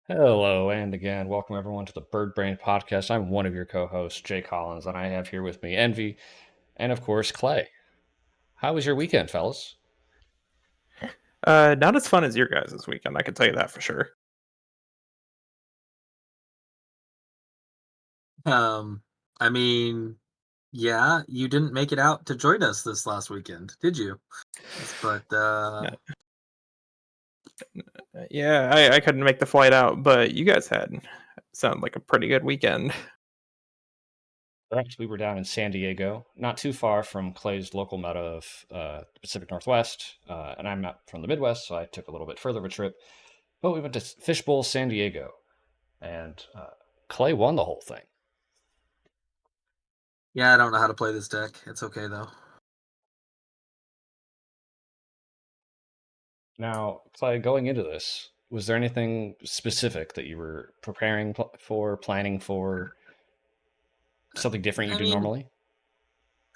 Hello, and again, welcome everyone to the Birdbrain podcast. I'm one of your co-hosts, jcollins, and I have here with me Envy and, of course, Clay. How was your weekend, fellas? Not as fun as your guys this weekend, I can tell you that for sure. Um, I mean, yeah, you didn't make it out to join us this last weekend, did you? But Uh, yeah, I couldn't make the flight out, but you guys had sound like a pretty good weekend. Correct. We were down in San Diego, not too far from Clay's local meta of the Pacific Northwest, and I'm not from the Midwest, so I took a little bit further of a trip. But we went to Fishbowl, San Diego, and Clay won the whole thing. yeah, I don't know how to play this deck. It's okay though. Now, Clay, going into this, was there anything specific that you were preparing for, planning for, something different you I do mean, normally?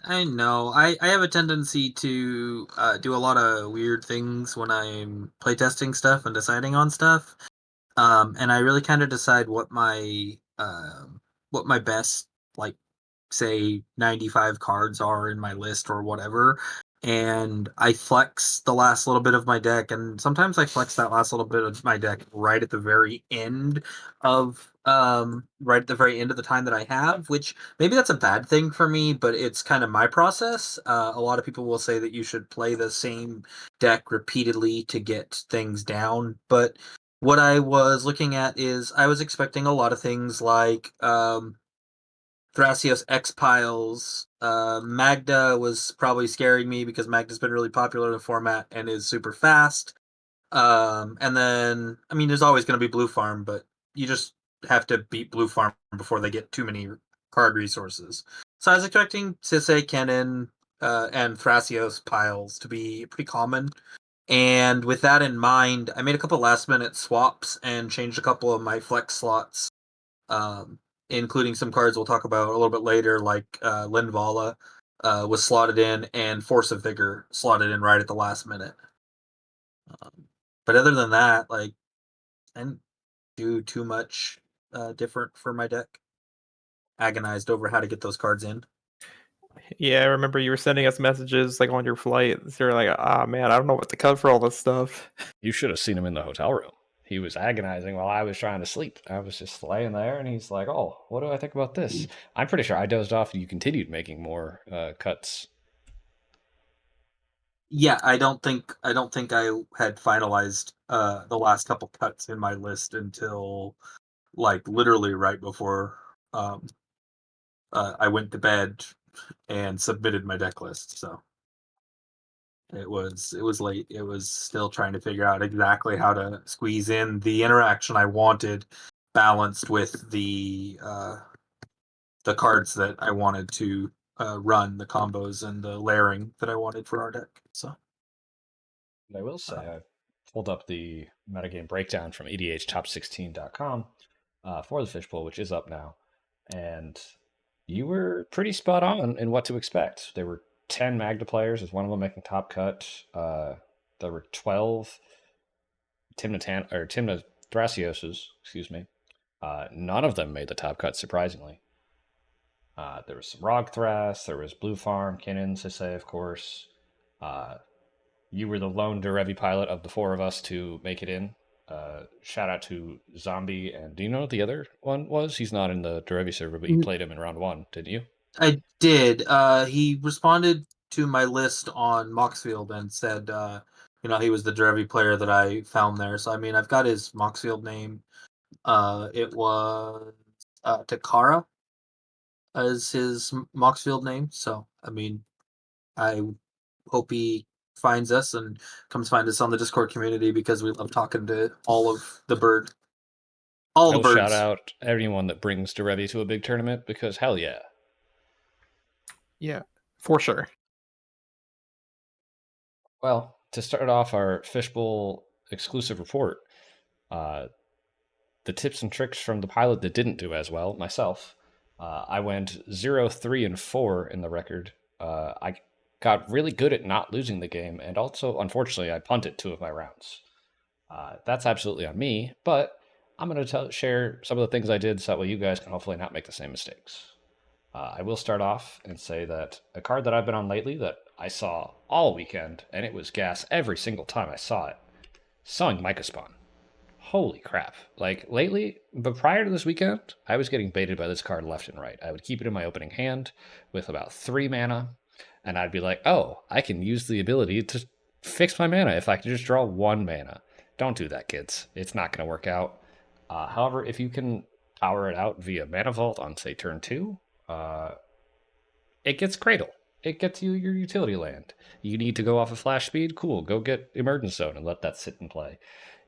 I know I have a tendency to do a lot of weird things when I'm playtesting stuff and deciding on stuff. And I really kind of decide what my best, like, say 95 cards are in my list or whatever, and I flex the last little bit of my deck, and sometimes I flex that last little bit of my deck right at the very end of the time that I have, which maybe that's a bad thing for me, but it's kind of my process. A lot of people will say that you should play the same deck repeatedly to get things down, but what I was looking at is I was expecting a lot of things like Thrasios X Piles. Magda was probably scaring me because Magda's been really popular in the format and is super fast. And then, I mean, there's always going to be Blue Farm, but you just have to beat Blue Farm before they get too many card resources. So I was expecting Sisei, Kennen, and Thrasios Piles to be pretty common. And with that in mind, I made a couple last minute swaps and changed a couple of my flex slots, um, including some cards we'll talk about a little bit later, like Linvala was slotted in, and Force of Vigor slotted in right at the last minute. But other than that, like, I didn't do too much different for my deck. Agonized over how to get those cards in. Yeah, I remember you were sending us messages like on your flight. So you're like, ah man, I don't know what to cut for all this stuff. You should have seen him in the hotel room. He was agonizing while I was trying to sleep. I was just laying there, and he's like, "Oh, what do I think about this?" I'm pretty sure I dozed off, and you continued making more cuts. Yeah, I don't think I had finalized the last couple cuts in my list until, like, literally right before um, I went to bed and submitted my deck list. So it was late. It was still trying to figure out exactly how to squeeze in the interaction I wanted, balanced with the cards that I wanted to run, the combos and the layering that I wanted for our deck. So I will say, uh, I pulled up the metagame breakdown from edhtop16.com for the Fishbowl, which is up now, and you were pretty spot on in what to expect. There were 10 Magda players, as one of them making top cut. There were 12 Timna Thrasioses, excuse me. None of them made the top cut, surprisingly. There was some Rog Thras, there was Blue Farm, Kinnan, Sisei, of course. Uh, you were the lone Derevi pilot of the four of us to make it in. Shout out to Zombie, and do you know what the other one was? He's not in the Derevi server, but you played him in round one, didn't you? I did. He responded to my list on Moxfield and said, he was the Derevi player that I found there. So I mean, I've got his Moxfield name. It was Takara as his Moxfield name. So I mean, I hope he finds us and comes find us on the Discord community because we love talking to all I the will shout birds. out everyone that brings Derevi to a big tournament because hell yeah. Yeah, for sure. Well, to start off our Fishbowl exclusive report, uh, the tips and tricks from the pilot that didn't do as well, myself. I went 0, 3, and 4 in the record. I got really good at not losing the game, and also, unfortunately, I punted 2 of my rounds. That's absolutely on me, but I'm going to share some of the things I did so that way you guys can hopefully not make the same mistakes. I will start off and say that a card that I've been on lately that I saw all weekend, and it was gas every single time I saw it, Sowing Micah Spawn. Holy crap. Like lately, but prior to this weekend, I was getting baited by this card left and right. I would keep it in my opening hand with about 3 mana, and I'd be like, oh, I can use the ability to fix my mana if I can just draw 1 mana. Don't do that, kids. It's not going to work out. However, if you can power it out via Mana Vault on, say, turn 2, uh, it gets Cradle. It gets you your utility land. You need to go off of flash speed? Cool, go get Emergence Zone and let that sit and play.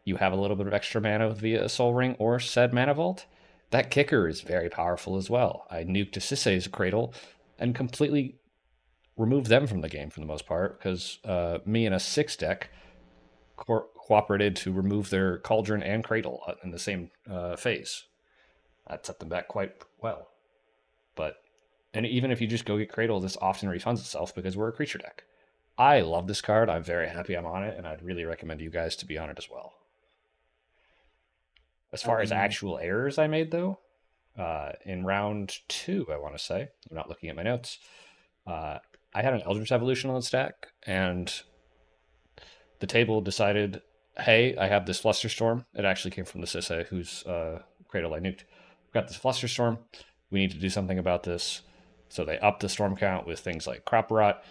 You have a little bit of extra mana via a Soul Ring or said Mana Vault. That kicker is very powerful as well. I nuked Sisei's Cradle and completely removed them from the game for the most part because me and a 6 deck cooperated to remove their Cauldron and Cradle in the same phase. That set them back quite well. But and even if you just go get Cradle, this often refunds itself because we're a creature deck. I love this card. I'm very happy I'm on it, and I'd really recommend you guys to be on it as well. As I far as mean, actual errors I made, though, in round 2, I want to say, I'm not looking at my notes, uh, I had an Eldritch Evolution on the stack, and the table decided, hey, I have this Flusterstorm. It actually came from the Sisei, whose Cradle I nuked. We've got this Flusterstorm. We need to do something about this. So they upped the storm count with things like Crop Rot,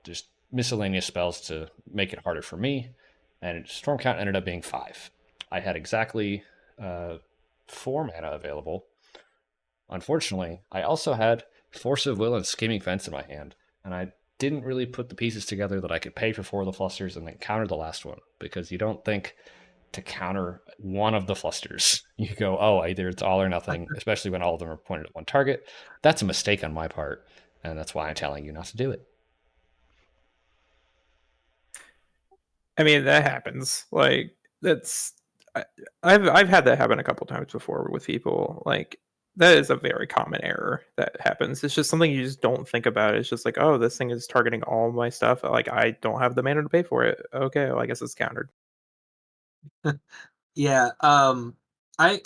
just miscellaneous spells to make it harder for me. And storm count ended up being 5. I had exactly 4 mana available. Unfortunately, I also had Force of Will and Scheming Fence in my hand, and I didn't really put the pieces together that I could pay for 4 of the flusters and then counter the last one, because you don't think to counter one of the flusters. You go, oh, either it's all or nothing, especially when all of them are pointed at one target. That's a mistake on my part, and that's why I'm telling you not to do it. I mean, that happens. Like that's I, I've had that happen a couple times before with people. Like that is a very common error that happens. It's just something you just don't think about. It's just like, oh, this thing is targeting all my stuff. Like I don't have the mana to pay for it. Okay, well, I guess it's countered. yeah. I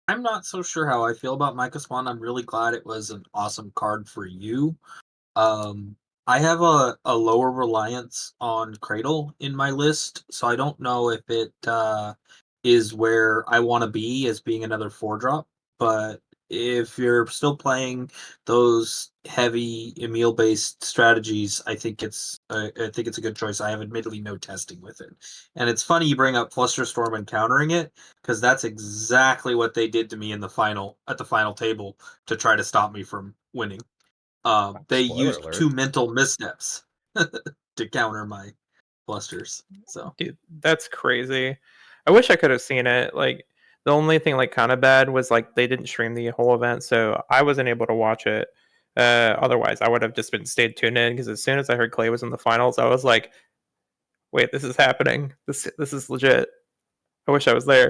I'm not so sure how I feel about Micah Swan. I'm really glad it was an awesome card for you. Um, I have a lower reliance on Cradle in my list, so I don't know if it is where I want to be as being another 4 drop. But if you're still playing those heavy Emil based strategies, I think it's a good choice. I have admittedly no testing with it, and it's funny you bring up Flusterstorm and countering it because that's exactly what they did to me in the final at the final table to try to stop me from winning. They Spoiler used 2 alert. mental missteps to counter my blusters. So Dude, that's crazy. I wish I could have seen it. Like the only thing like kind of bad was like they didn't stream the whole event, so I wasn't able to watch it. Otherwise, I would have just been stayed tuned in because as soon as I heard Clay was in the finals, I was like, "Wait, this is happening. This is legit." I wish I was there.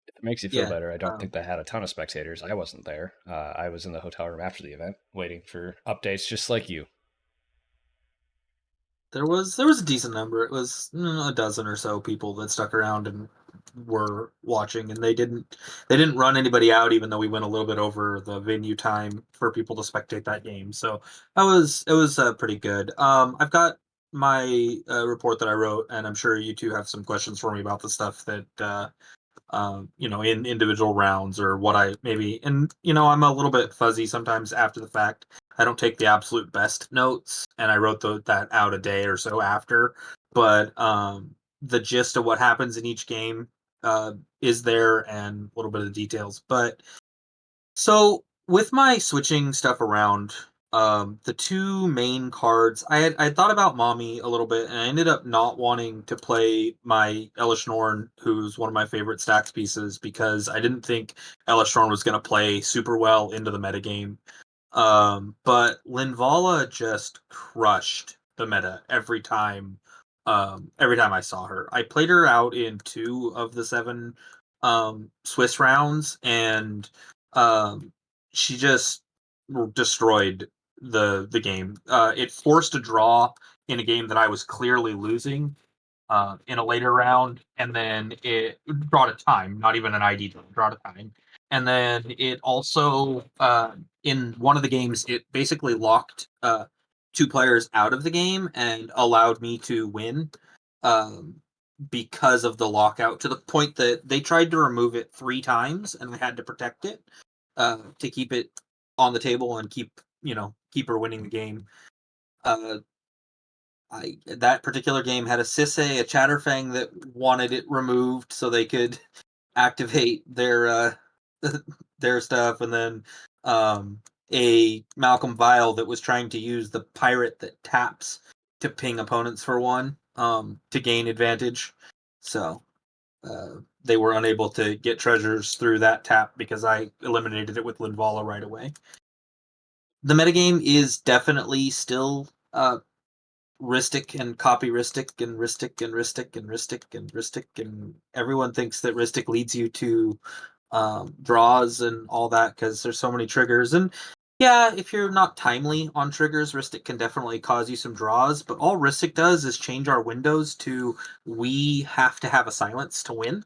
If it makes you feel yeah, better, I don't think they had a ton of spectators. I wasn't there. I was in the hotel room after the event, waiting for updates, just like you. there was a decent number. It was a dozen or so people that stuck around and were watching, and they didn't run anybody out, even though we went a little bit over the venue time for people to spectate that game. So it was pretty good. I've got my report that I wrote, and I'm sure you two have some questions for me about the stuff that in individual rounds or what I maybe, and I'm a little bit fuzzy sometimes after the fact. I don't take the absolute best notes, and I wrote that out a day or so after. But the gist of what happens in each game is there, and a little bit of the details. But so with my switching stuff around, the 2 main cards, I thought about Mommy a little bit, and I ended up not wanting to play my Elish Norn, who's one of my favorite stacks pieces, because I didn't think Elish Norn was going to play super well into the metagame. But Linvala just crushed the meta every time. Every time I saw her, I played her out in 2 of the 7 Swiss rounds, and um, she just destroyed the game. It forced a draw in a game that I was clearly losing. in a later round, and then it draw a time, not even an ID, draw a time. And then it also, in one of the games, it basically locked two players out of the game and allowed me to win um, because of the lockout, to the point that they tried to remove it 3 times and I had to protect it to keep it on the table and keep her winning the game. Uh, that particular game had a Sisay, a Chatterfang that wanted it removed so they could activate their their stuff, and then a Malcolm Vile that was trying to use the pirate that taps to ping opponents for one to gain advantage. So they were unable to get treasures through that tap because I eliminated it with Linvala right away. The metagame is definitely still Ristic and copy Ristic and Ristic and Ristic and Ristic and Ristic, and everyone thinks that Ristic leads you to draws and all that because there's so many triggers. And yeah, if you're not timely on triggers, Ristic can definitely cause you some draws. But all Ristic does is change our windows to we have to have a silence to win.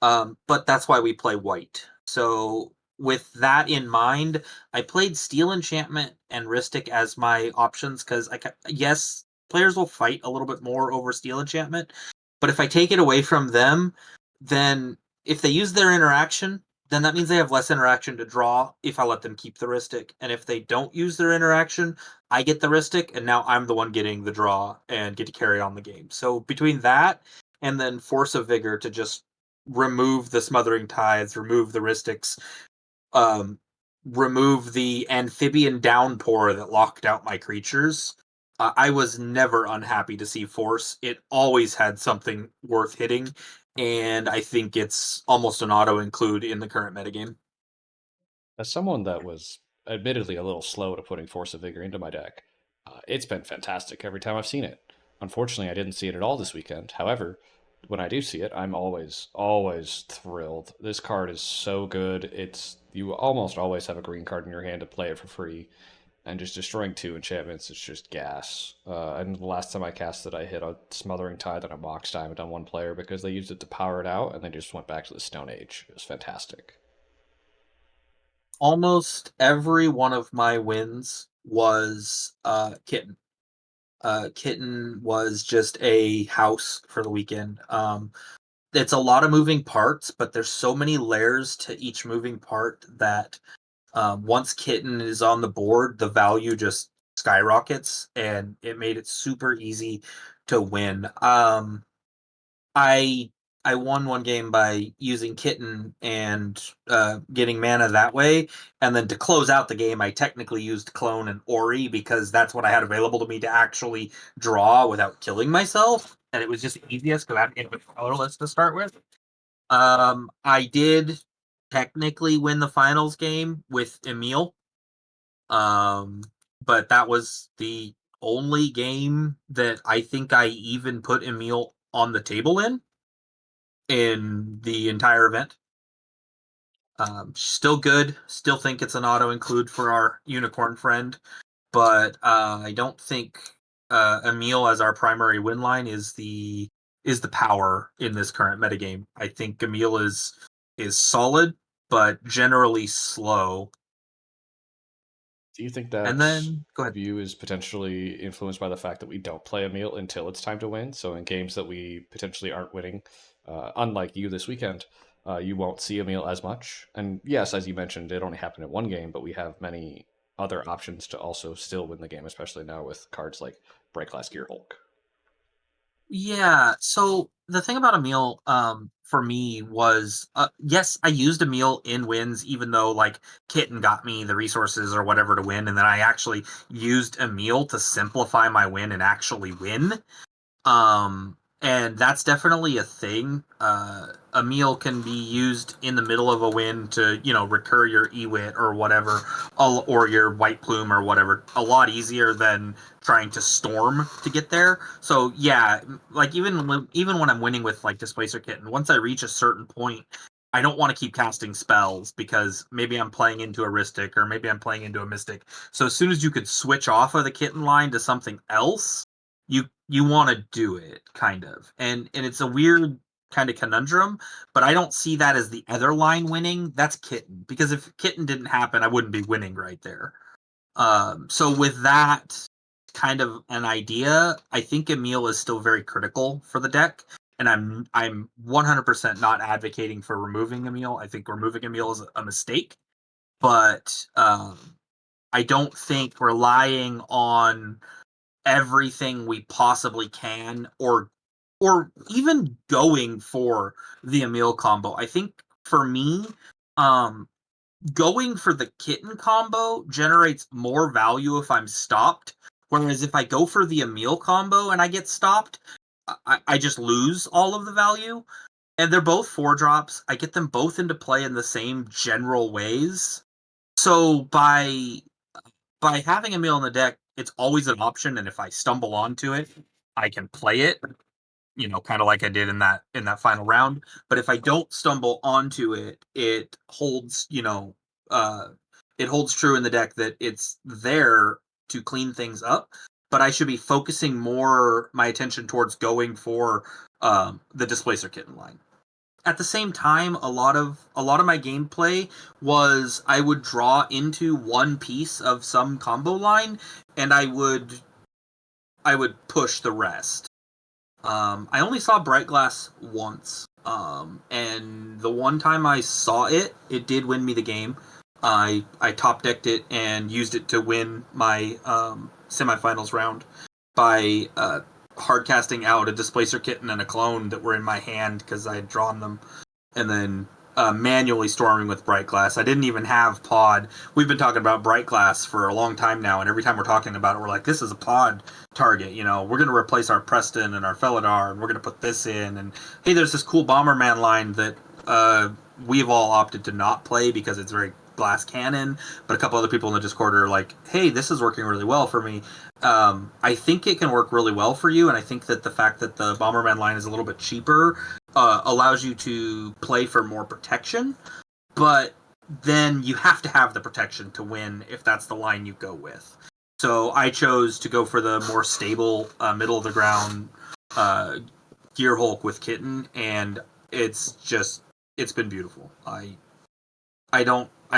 But that's why we play white. So with that in mind, I played Steel Enchantment and Ristic as my options because yes, players will fight a little bit more over Steel Enchantment, but if I take it away from them, then if they use their interaction, then that means they have less interaction to draw if I let them keep the Ristic. And if they don't use their interaction, I get the Ristic, and now I'm the one getting the draw and get to carry on the game. So between that and then Force of Vigor to just remove the Smothering Tides, remove the Ristics, um, remove the Amphibian Downpour that locked out my creatures. I was never unhappy to see Force. It always had something worth hitting, and I think it's almost an auto include in the current metagame. As someone that was admittedly a little slow to putting Force of Vigor into my deck, it's been fantastic every time I've seen it. Unfortunately, I didn't see it at all this weekend. However, when I do see it, I'm always thrilled. This card is so good. It's you almost always have a green card in your hand to play it for free, and just destroying 2 enchantments is just gas. And the last time I cast it, I hit a Smothering Tide and a Mox Diamond on one player because they used it to power it out, and they just went back to the Stone Age. It was fantastic. Almost every one of my wins was Kitten. Kitten was just a house for the weekend. It's a lot of moving parts, but there's so many layers to each moving part that once Kitten is on the board, the value just skyrockets, and it made it super easy to win. I I won one game by using Kitten and getting mana that way, and then to close out the game, I technically used Clone and Ori because that's what I had available to me to actually draw without killing myself, and it was just easiest because I had it colorless to start with. I did technically win the finals game with Emil, um, but that was the only game that I think I even put Emil on the table in the entire event. Still good. Still think it's an auto include for our unicorn friend, but I don't think Emil as our primary win line is the power in this current metagame. I think Emil is solid, but generally slow. Do you think And that then go ahead. view is potentially influenced by the fact that we don't play a meal until it's time to win? So in games that we potentially aren't winning, unlike you this weekend, you won't see a meal as much. And yes, as you mentioned, it only happened in one game, but we have many other options to also still win the game, especially now with cards like Break Last Gear Hulk. Yeah, so the thing about Emil, for me was, yes, I used Emil in wins, even though like Kitten got me the resources or whatever to win, and then I actually used Emil to simplify my win and actually win. And that's definitely a thing. A meal can be used in the middle of a win to, recur your Ewit or whatever, or your White Plume or whatever, a lot easier than trying to storm to get there. So yeah, like even when I'm winning with like Displacer Kitten, once I reach a certain point, I don't want to keep casting spells because maybe I'm playing into a Ristic or maybe I'm playing into a Mystic. So as soon as you could switch off of the Kitten line to something else, you you want to do it, kind of. And it's a weird kind of conundrum, but I don't see that as the other line winning. That's Kitten. Because if Kitten didn't happen, I wouldn't be winning right there. So with that kind of an idea, I think Emil is still very critical for the deck. And I'm 100% not advocating for removing Emil. I think removing Emil is a mistake. But I don't think relying on everything we possibly can, or even going for the Emil combo. I think for me, um, going for the Kitten combo generates more value if I'm stopped. Whereas if I go for the Emil combo and I get stopped, I just lose all of the value. And they're both 4-drops. I get them both into play in the same general ways. So by having a meal in the deck, it's always an option, and if I stumble onto it, I can play it, kind of like I did in that final round. But if I don't stumble onto it, uh, it holds true in the deck that it's there to clean things up. But I should be focusing more my attention towards going for the Displacer Kitten line. At the same time, a lot of my gameplay was I would draw into one piece of some combo line, and I would push the rest. I only saw Bright Glass once, and the one time I saw it, it did win me the game. I top decked it and used it to win my semifinals round by hard casting out a Displacer Kitten and a Clone that were in my hand because I had drawn them, and then manually storming with Bright Glass. I didn't even have Pod. We've been talking about Bright Glass for a long time now, and every time we're talking about it, we're like, this is a Pod target. We're going to replace our Preston and our Felidar, and we're going to put this in. And hey, there's this cool Bomberman line that we've all opted to not play because it's very glass cannon, but a couple other people in the Discord are like, hey, this is working really well for me. I think it can work really well for you, and I think that the fact that the Bomberman line is a little bit cheaper allows you to play for more protection, but then you have to have the protection to win if that's the line you go with. So I chose to go for the more stable middle of the ground Gear Hulk with Kitten, and it's been beautiful. I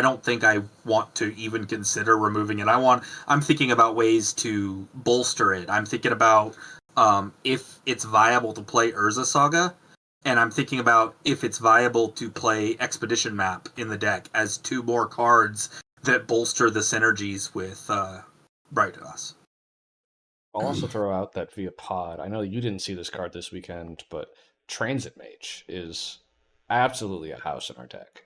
don't think I want to even consider removing it. I'm thinking about ways to bolster it. I'm thinking about if it's viable to play Urza Saga, and I'm thinking about if it's viable to play Expedition Map in the deck as 2 more cards that bolster the synergies with Bright Glass. I'll also throw out that via pod. I know you didn't see this card this weekend, but Transit Mage is absolutely a house in our deck.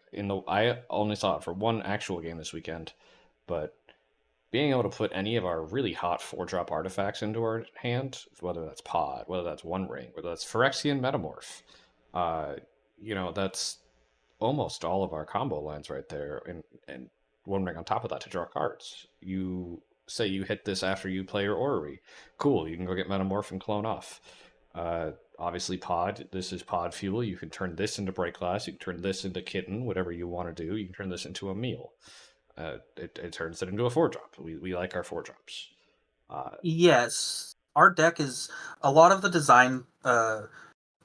I only saw it for one actual game this weekend, but being able to put any of our really hot 4-drop artifacts into our hand, whether that's Pod, whether that's One Ring, whether that's Phyrexian Metamorph, that's almost all of our combo lines right there, and One Ring on top of that to draw cards. You say you hit this after you play your Orrery. Cool, you can go get Metamorph and clone off. Obviously, Pod, this is Pod Fuel. You can turn this into Bright Glass. You can turn this into Kitten, whatever you want to do. You can turn this into a meal. It turns it into a 4-drop. We like our 4-drops. Yes, our deck is a lot of the design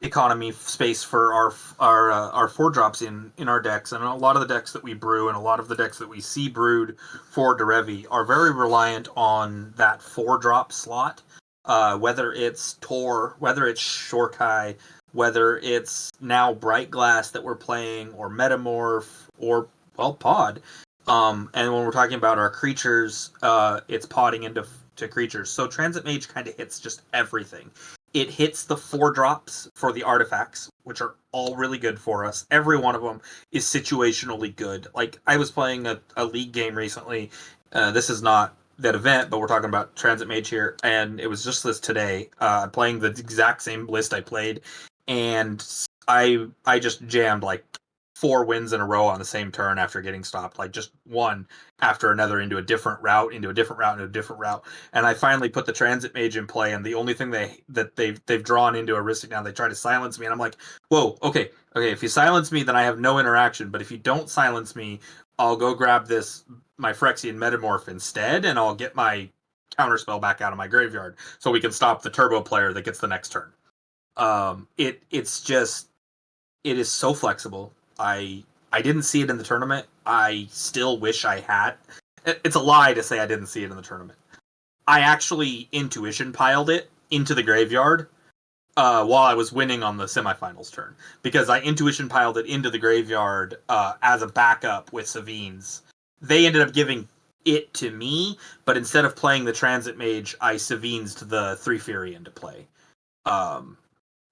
economy space for our 4-drops in our decks, and a lot of the decks that we brew and a lot of the decks that we see brewed for Derevi are very reliant on that 4-drop slot. Whether it's Tor, whether it's Shorkai, whether it's now Bright Glass that we're playing, or Metamorph, or Pod. And when we're talking about our creatures, it's podding into creatures. So Transit Mage kind of hits just everything. It hits the 4-drops for the artifacts, which are all really good for us. Every one of them is situationally good. Like, I was playing a league game recently. This is not that event, but we're talking about Transit Mage here, and it was just this today. Playing the exact same list I played, and I just jammed like 4 wins in a row on the same turn after getting stopped, like just one after another into a different route, into a different route, into a different route. And I finally put the Transit Mage in play, and the only thing they've drawn into Aristic now, they try to silence me, and I'm like, whoa, okay, if you silence me, then I have no interaction, but if you don't silence me, I'll go grab my Phyrexian Metamorph instead, and I'll get my counterspell back out of my graveyard, so we can stop the turbo player that gets the next turn. It's just it is so flexible. I didn't see it in the tournament. I still wish I had. It's a lie to say I didn't see it in the tournament. I actually intuition piled it into the graveyard while I was winning on the semifinals turn, because I intuition piled it into the graveyard as a backup with Savines. They ended up giving it to me, but instead of playing the Transit Mage, I Savines to the 3 Fury into play.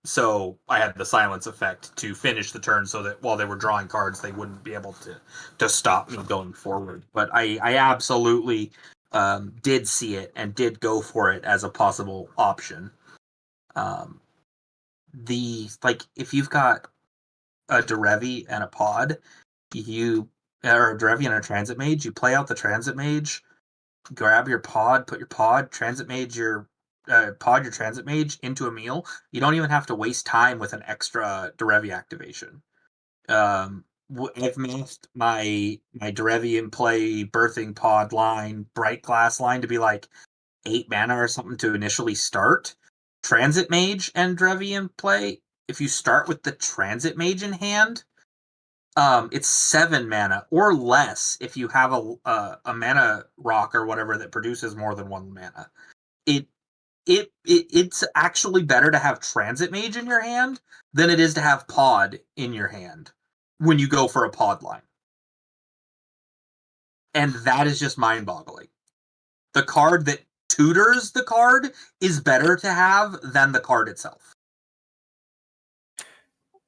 So I had the silence effect to finish the turn, so that while they were drawing cards, they wouldn't be able to stop me going forward. But I absolutely did see it and did go for it as a possible option. If you've got a Derevi and a pod, or a Derevi and a Transit Mage, you play out the Transit Mage, grab your pod, put your pod, Transit Mage your pod your Transit Mage into a meal. You don't even have to waste time with an extra Derevi activation. I've missed my Derevi in play birthing pod line, bright glass line to be like 8 mana or something to initially start. Transit Mage and Derevi in play. If you start with the Transit Mage in hand, it's 7 mana or less if you have a mana rock or whatever that produces more than 1 mana. It's actually better to have Transit Mage in your hand than it is to have Pod in your hand when you go for a pod line. And that is just mind-boggling. The card that tutors the card is better to have than the card itself.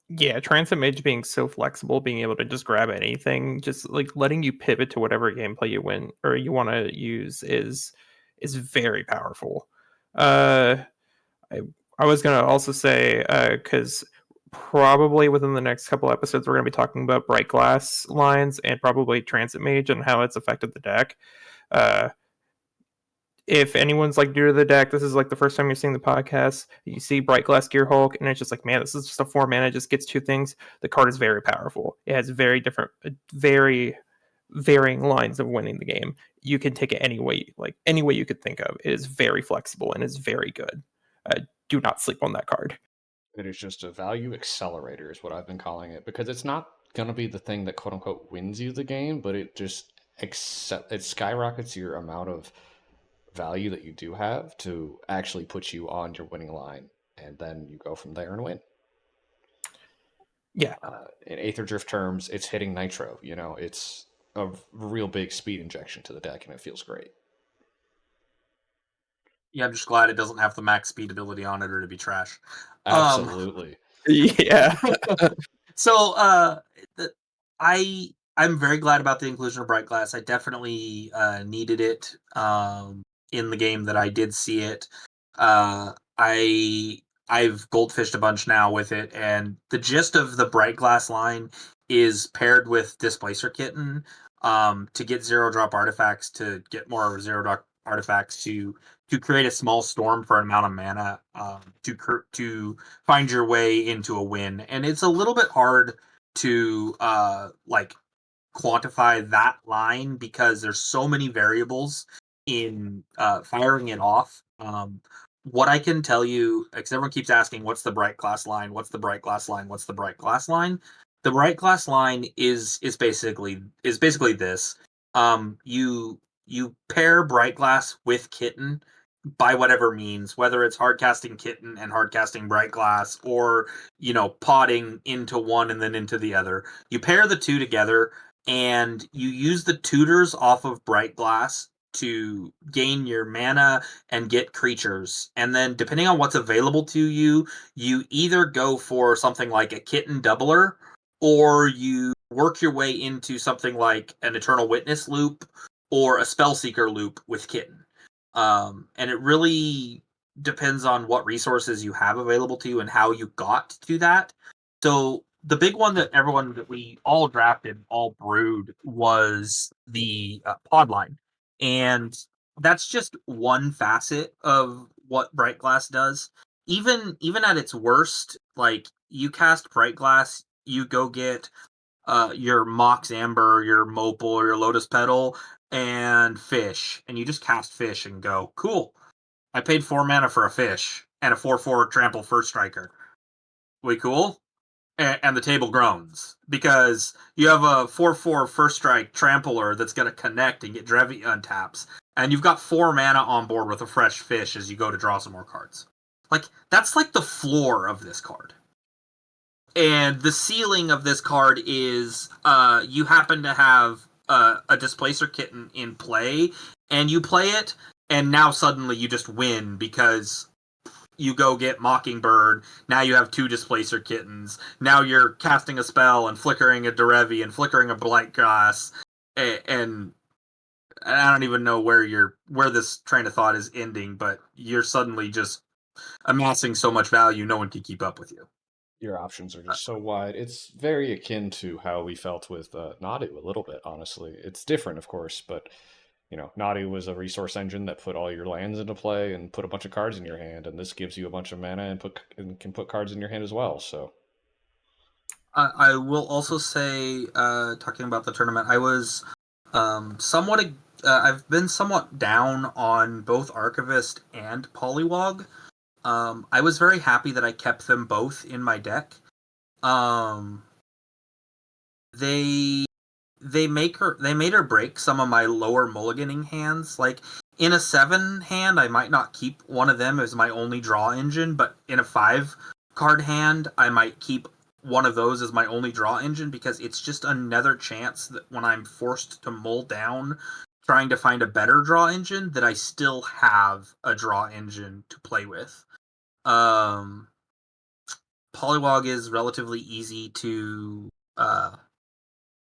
Yeah, Transit Mage being so flexible, being able to just grab anything, just like letting you pivot to whatever gameplay you win or you want to use is very powerful. I I was gonna also say because probably within the next couple episodes we're gonna be talking about Bright Glass lines and probably Transit Mage and how it's affected the deck. Uh, if anyone's like new to the deck, this is like the first time you're seeing the podcast. You see Bright Glass Gear Hulk, and it's just like, man, this is just a 4 mana, just gets 2 things. The card is very powerful. It has very different, very varying lines of winning the game. You can take it any way you could think of. It is very flexible and is very good. Do not sleep on that card. It is just a value accelerator, is what I've been calling it, because it's not going to be the thing that quote unquote wins you the game, but it just it skyrockets your amount of value that you do have to actually put you on your winning line, and then you go from there and win. Yeah. In Aether Drift terms, it's hitting Nitro. It's a real big speed injection to the deck, and it feels great. Yeah, I'm just glad it doesn't have the max speed ability on it or to be trash. Absolutely. Yeah. So I'm very glad about the inclusion of Bright Glass. I definitely needed it in the game that I did see it. I've goldfished a bunch now with it, and the gist of the Bright Glass line is paired with Displacer Kitten to get 0-drop artifacts, to get more 0-drop artifacts, to create a small storm for an amount of mana, to find your way into a win. And it's a little bit hard to quantify that line because there's so many variables in firing it off. What I can tell you, because everyone keeps asking, what's the Bright Glass line? What's the Bright Glass line? What's the Bright Glass line? The Bright Glass line is basically this. You pair Bright Glass with Kitten by whatever means, whether it's hardcasting Kitten and hardcasting Bright Glass, or potting into one and then into the other. You pair the two together and you use the tutors off of Bright Glass to gain your mana and get creatures. And then depending on what's available to you, you either go for something like a Kitten doubler, or you work your way into something like an Eternal Witness loop or a Spellseeker loop with Kitten. And it really depends on what resources you have available to you and how you got to that. So the big one that we all drafted, all brewed, was the pod line. And that's just one facet of what Bright Glass does. Even at its worst, like, you cast Bright Glass, you go get your Mox Amber, your Mopal, or your Lotus Petal, and fish, and you just cast fish and go, cool. I paid 4 mana for a fish and a 4/4 trample first striker. We cool? And the table groans because you have a 4/4 first strike trampler that's going to connect and get Derevi untaps, and you've got 4 mana on board with a fresh fish as you go to draw some more cards. Like, that's like the floor of this card. And the ceiling of this card is you happen to have a Displacer Kitten in play, and you play it, and now suddenly you just win because you go get Mockingbird. Now you have 2 Displacer Kittens. Now you're casting a spell and flickering a Derevi and flickering a Blight Glass, and I don't even know where this train of thought is ending, but you're suddenly just amassing so much value, no one can keep up with you. Your options are just so wide. It's very akin to how we felt with Nadu a little bit, honestly. It's different, of course, but Nadu was a resource engine that put all your lands into play and put a bunch of cards in your hand, and this gives you a bunch of mana and can put cards in your hand as well. So I will also say, talking about the tournament, I was somewhat. I've been somewhat down on both Archivist and Polywog. I was very happy that I kept them both in my deck. Um, they they made or break some of my lower mulliganing hands. Like in a 7 hand, I might not keep one of them as my only draw engine, but in a 5 card hand, I might keep one of those as my only draw engine because it's just another chance that when I'm forced to mull down trying to find a better draw engine, that I still have a draw engine to play with. Um, Polywog is relatively easy uh,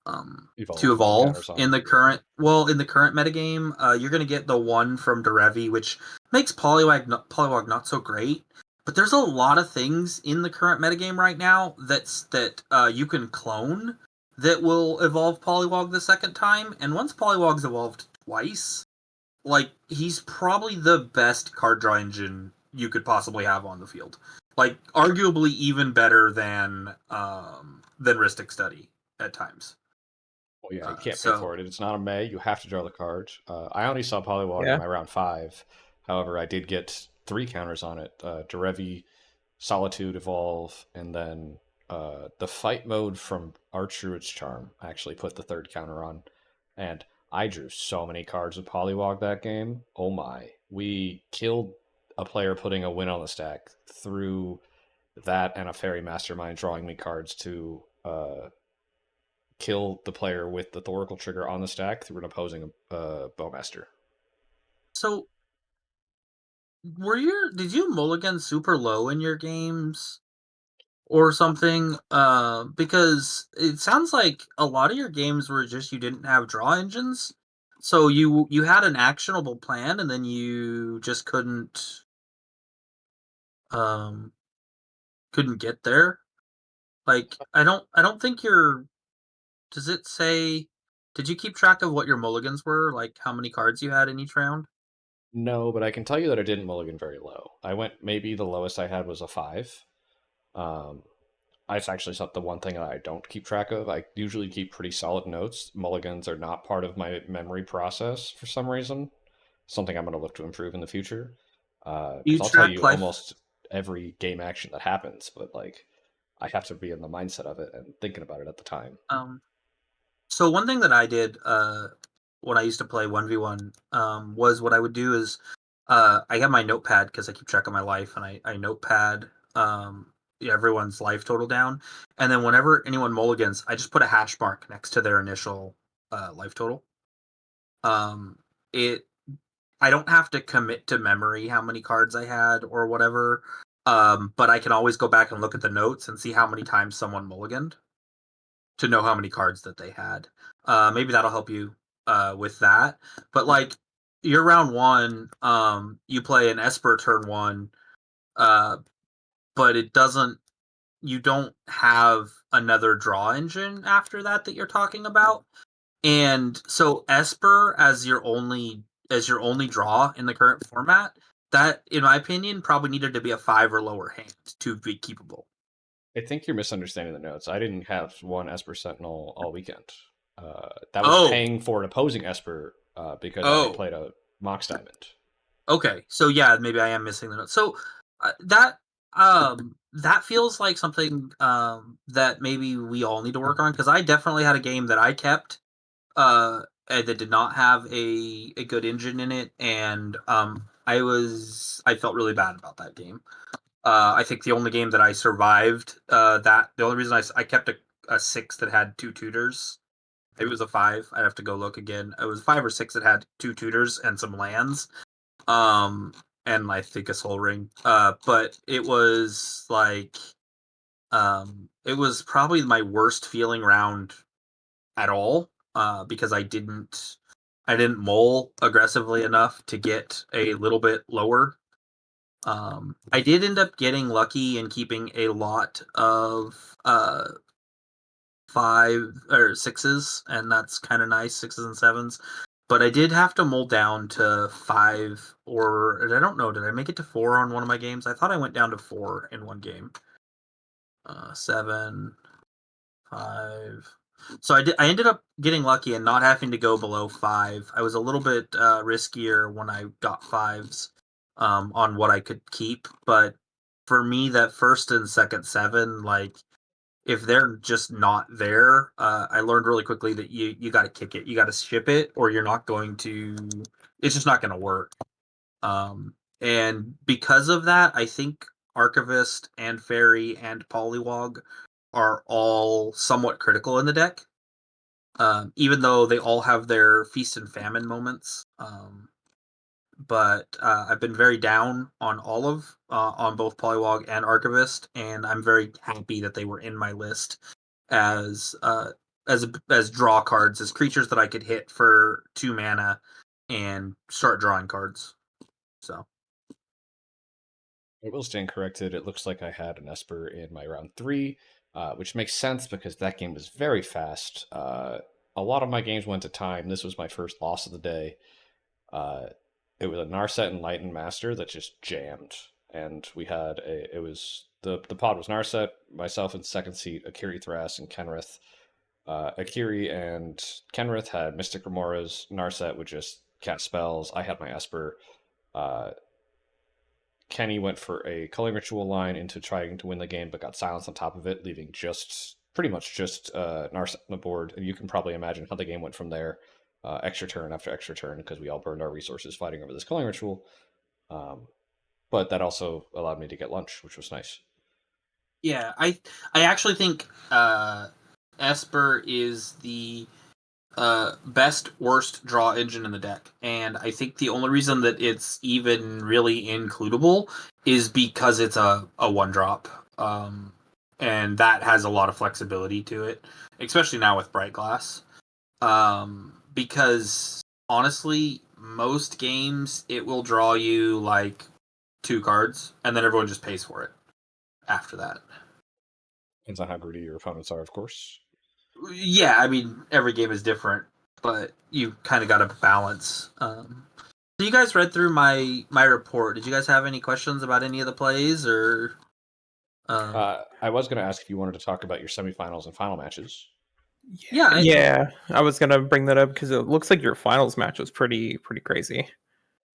to put evolve counters on. in the current metagame. You're going to get the one from Derevi, which makes Polywog not so great. But there's a lot of things in the current metagame right now that you can clone that will evolve Polywog the second time. And once Polywog's evolved twice, like he's probably the best card draw engine you could possibly have on the field. Like arguably even better than Rhystic Study at times. Well, yeah, you can't pay So for it. It's not a May. You have to draw the card. I only saw Polywog in Yeah. my round 5. However, I did get 3 counters on it. Derevi, Solitude Evolve, and then the fight mode from Archdruid's Charm actually put the 3rd counter on. And I drew so many cards with Polywog that game. Oh my. We killed a player putting a win on the stack through that and a Fairy Mastermind drawing me cards to kill the player with the Thoracle trigger on the stack through an opposing Bowmaster. so did you mulligan super low in your games or something? Because it sounds like a lot of your games were just you didn't have draw engines. So you had an actionable plan and then you just um couldn't get there. Like I don't think does it say did you keep track of what your mulligans were? Like how many cards you had in each round? No, but I can tell you that I didn't mulligan very low. I went maybe the lowest I had was a 5. Um, it's actually the one thing that I don't keep track of. I usually keep pretty solid notes. Mulligans are not part of my memory process for some reason. Something I'm going to look to improve in the future. You Because I'll tell track you life almost every game action that happens, but like I have to be in the mindset of it and thinking about it at the time. um So one thing that I did when I used to play 1v1 was what I would do is I have my notepad because I keep track of my life and I notepad everyone's life total down. And then whenever anyone mulligans, I just put a hash mark next to their initial life total. Um, it I don't have to commit to memory how many cards I had or whatever. But I can always go back and look at the notes and see how many times someone mulliganed to know how many cards that they had. Maybe that'll help you with that. But like your round 1, you play an Esper turn 1, uh, but it doesn't. You don't have another draw engine after that you're talking about, and so Esper as your only draw in the current format. That, in my opinion, probably needed to be a 5 or lower hand to be keepable. I think you're misunderstanding the notes. I didn't have one Esper Sentinel all weekend. That was Oh, paying for an opposing Esper because I had oh, played a Mox Diamond. okay. So yeah, maybe I am missing the note. So that feels like something that maybe we all need to work on, because I definitely had a game that I kept that did not have a good engine in it, and I felt really bad about that game. I think the only game that I survived the only reason I kept a six that had two tutors. Maybe it was a five. I'd have to go look again. It was five or six that had two tutors and some lands. Um, and I think a soul ring. But it was like it was probably my worst feeling round at all. Because I didn't mull aggressively enough to get a little bit lower. I did end up getting lucky and keeping a lot of five or sixes, and that's kind of nice, sixes and sevens. But I did have to mull down to five, or I don't know, did I make it to four on one of my games? I thought I went down to four in one game. Seven, five. So I ended up getting lucky and not having to go below five. I was a little bit riskier when I got fives on what I could keep, but for me, that first and second seven, like if they're just not there, I learned really quickly that you got to kick it, you got to ship it, or you're not going to. It's just not going to work. And because of that, I think Archivist and Fairy and Polywog are all somewhat critical in the deck, even though they all have their feast and famine moments. But I've been very down on all of on both Polywog and Archivist, and I'm very happy that they were in my list as as draw cards, as creatures that I could hit for 2 mana and start drawing cards. So I will stand corrected. It looks like I had an Esper in my round three, which makes sense because that game was very fast. A lot of my games went to time. This was my first loss of the day. Uh, it was a Narset and Light and Master that just jammed, and we had a. It was the pod was Narset, myself in second seat, Akiri Thras and Kenrith. Akiri and Kenrith had Mystic Remoras. Narset would just cast spells. I had my Esper. Uh, Kenny went for a culling ritual line into trying to win the game, but got silenced on top of it, leaving just pretty much just Narset on the board. And you can probably imagine how the game went from there, extra turn after extra turn, because we all burned our resources fighting over this culling ritual. Um, but that also allowed me to get lunch, which was nice. yeah, I actually think Esper is the best worst draw engine in the deck, and I think the only reason that it's even really includable is because it's a one drop, and that has a lot of flexibility to it, especially now with Bright Glass. Because honestly, most games it will draw you like 2 cards, and then everyone just pays for it after that. Depends on how greedy your opponents are, of course. Yeah, I mean every game is different, but you kind of got to balance. So you guys read through my report. Did you guys have any questions about any of the plays or? I was going to ask if you wanted to talk about your semifinals and final matches. Yeah, Yeah, I was gonna bring that up because it looks like your finals match was pretty crazy.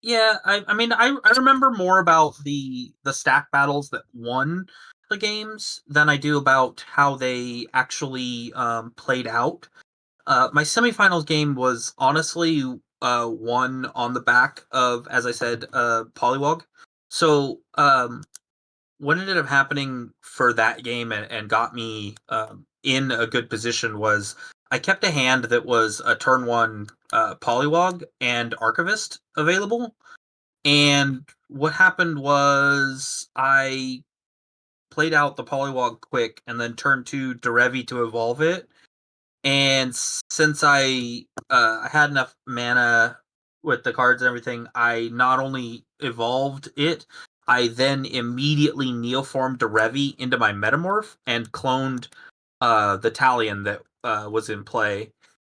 yeah. I mean I remember more about the stack battles that won the games than I do about how they actually played out. My semifinals game was honestly won on the back of, as I said, Polywog. So what ended up happening for that game and got me in a good position was I kept a hand that was a turn one Polywog and Archivist available. And what happened was I played out the Polywog quick and then turned to Derevi to evolve it, and since I had enough mana with the cards and everything, I not only evolved it, I then immediately neoformed Derevi into my Metamorph and cloned the Talion that was in play,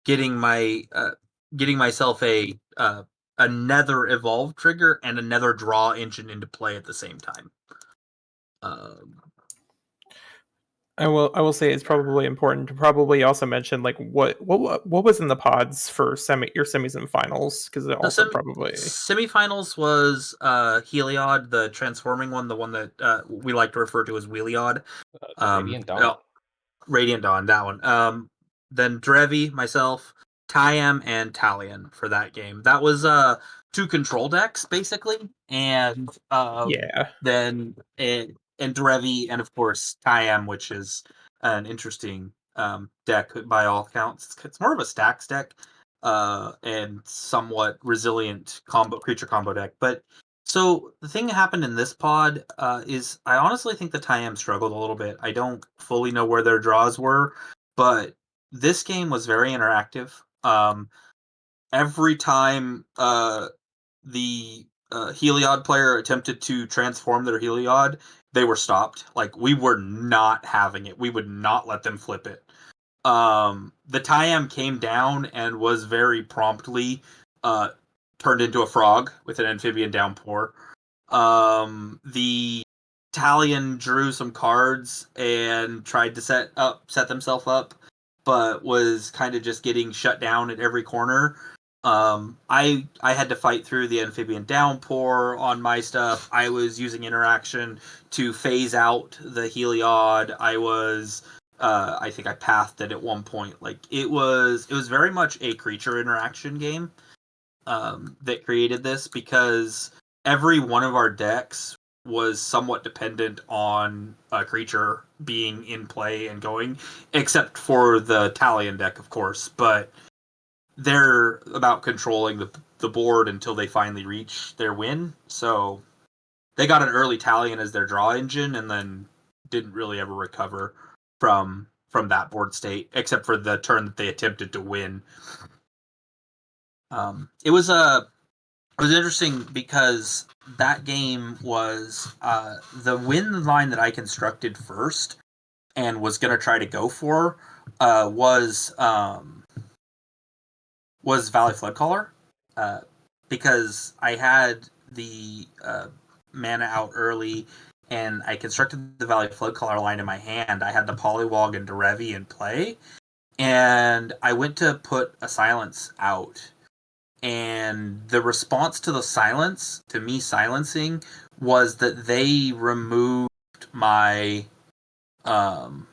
getting my getting myself a another evolve trigger and another draw engine into play at the same time. Um, I will say it's probably important to probably also mention like what was in the pods for your semis and finals, because it The also probably semifinals was Heliod, the transforming one, the one that we like to refer to as Wheeliod. The Radiant Dawn. Radiant Dawn, that one. Then Derevi, myself, Tyam, and Talion for that game. That was two control decks basically, and yeah. then and Derevi, and of course Tyam, which is an interesting deck by all accounts. It's more of a stacks deck, and somewhat resilient creature combo deck. But so the thing that happened in this pod is I honestly think the Tyam struggled a little bit. I don't fully know where their draws were, but this game was very interactive. Every time the Heliod player attempted to transform their Heliod, they were stopped. Like, we were not having it. We would not let them flip it. The Tyam came down and was very promptly uh, turned into a frog with an amphibian downpour. The Talion drew some cards and tried to set themselves up, but was kind of just getting shut down at every corner. I had to fight through the amphibian downpour on my stuff. I was using interaction to phase out the Heliod. I think I pathed it at one point. Like, it was very much a creature interaction game that created this, because every one of our decks was somewhat dependent on a creature being in play and going, except for the Talion deck, of course. But they're about controlling the board until they finally reach their win. So they got an early Talion as their draw engine, and then didn't really ever recover from that board state, except for the turn that they attempted to win. It was interesting because that game was the win line that I constructed first and was gonna try to go for uh, was um, was Valley Floodcaller, uh, because I had the mana out early and I constructed the Valley Floodcaller line in my hand. I had the Polywog and Derevi in play, and I went to put a silence out. And the response to the silence, to me silencing, was that my um,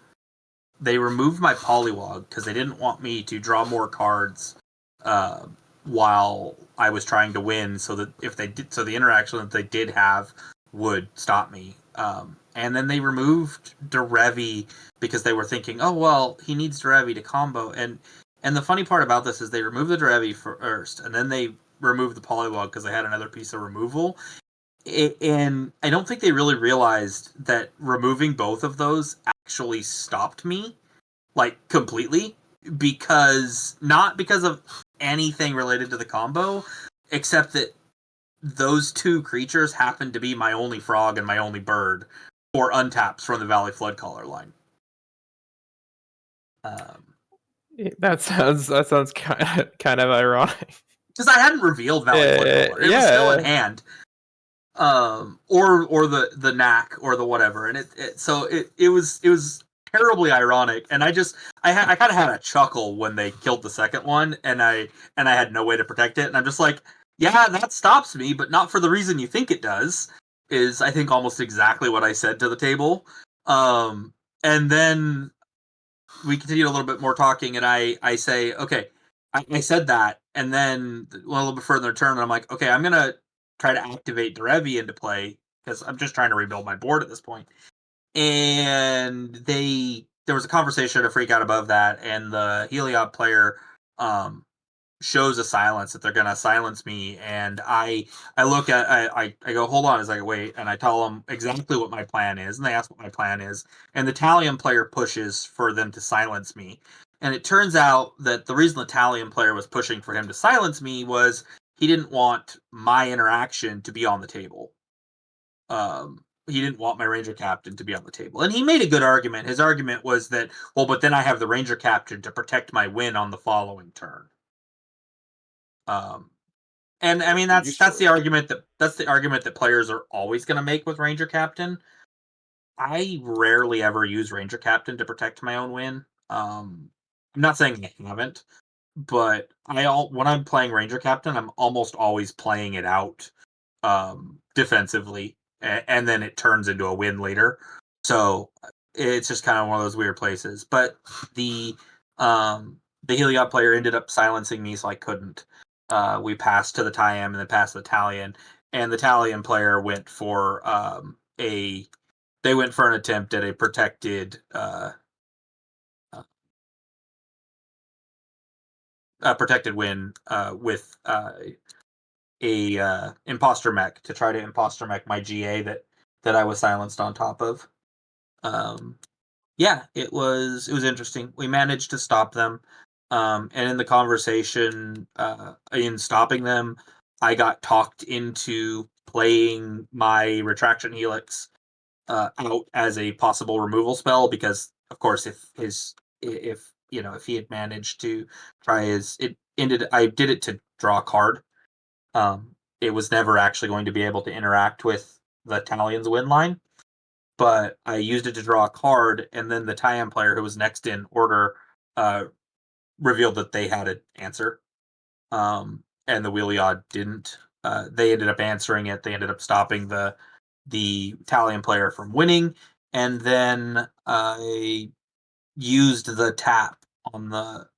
they removed my Polywog because they didn't want me to draw more cards uh, while I was trying to win. So that if they did, so the interaction that they did have would stop me. And then they removed Derevi because they were thinking, oh well, he needs Derevi to combo. And the funny part about this is they removed the Derevi first, and then they removed the Polywog because they had another piece of removal. And I don't think they really realized that removing both of those actually stopped me, like, completely, because not because of anything related to the combo, except that those two creatures happened to be my only frog and my only bird for untaps from the Valley Floodcaller line. That sounds kind of ironic. Because I hadn't revealed Valley Floodcaller; it was still in Yeah. hand. Or the knack or the whatever, and it was terribly ironic, and I kind of had a chuckle when they killed the second one, and I had no way to protect it, and I'm just like, yeah, that stops me, but not for the reason you think it does, is I think almost exactly what I said to the table. And then we continued a little bit more talking, and I say, okay, I said that, and then a little bit further in the turn, I'm like, okay, I'm gonna try to activate Derevi into play because I'm just trying to rebuild my board at this point. And there was a conversation to freak out above that, and the Heliod player um, shows a silence that they're gonna silence me, and I look at I go, hold on, as I wait, and I tell them exactly what my plan is, and they ask what my plan is, and the Talion player pushes for them to silence me, and it turns out that the reason the Talion player was pushing for him to silence me was he didn't want my interaction to be on the table. He didn't want my Ranger Captain to be on the table, and he made a good argument. His argument was that, well, but then I have the Ranger Captain to protect my win on the following turn. Um, and I mean Did you that's start? the argument that players are always going to make with Ranger Captain. I rarely ever use Ranger Captain to protect my own win. I'm not saying I haven't, but when I'm playing Ranger Captain, I'm almost always playing it out defensively, and then it turns into a win later. So it's just kind of one of those weird places. But the the Heliod player ended up silencing me, so I couldn't. We passed to the Tayam and then passed to the Talion, and the Talion player went for they went for an attempt at a protected win with a imposter mech to try to imposter mech my GA that I was silenced on top of. Um, yeah, it was interesting. We managed to stop them, and in the conversation, in stopping them, I got talked into playing my retraction helix out as a possible removal spell because, of course, if if he had managed to try his it ended I did it to draw a card. It was never actually going to be able to interact with the Talion's win line, but I used it to draw a card, and then the Tyan player who was next in order uh, revealed that they had an answer, and the Wheeliod didn't. They ended up answering it. They ended up stopping the Talion player from winning, and then I used the tap on the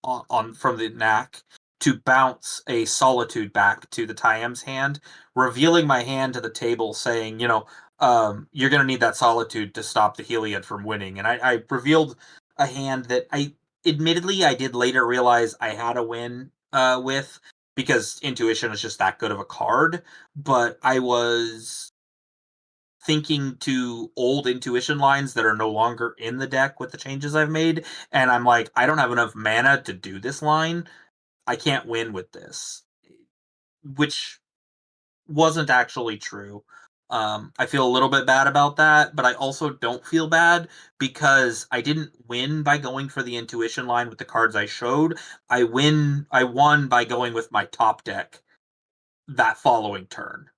on from the knack to bounce a solitude back to the Tyam's hand, revealing my hand to the table, saying, you're going to need that solitude to stop the Heliod from winning. And I revealed a hand that admittedly, I did later realize I had a win with because intuition is just that good of a card. But I was thinking to old intuition lines that are no longer in the deck with the changes I've made, and I'm like, I don't have enough mana to do this line. I can't win with this, which wasn't actually true. I feel a little bit bad about that, but I also don't feel bad because I didn't win by going for the intuition line with the cards I showed. I won by going with my top deck that following turn.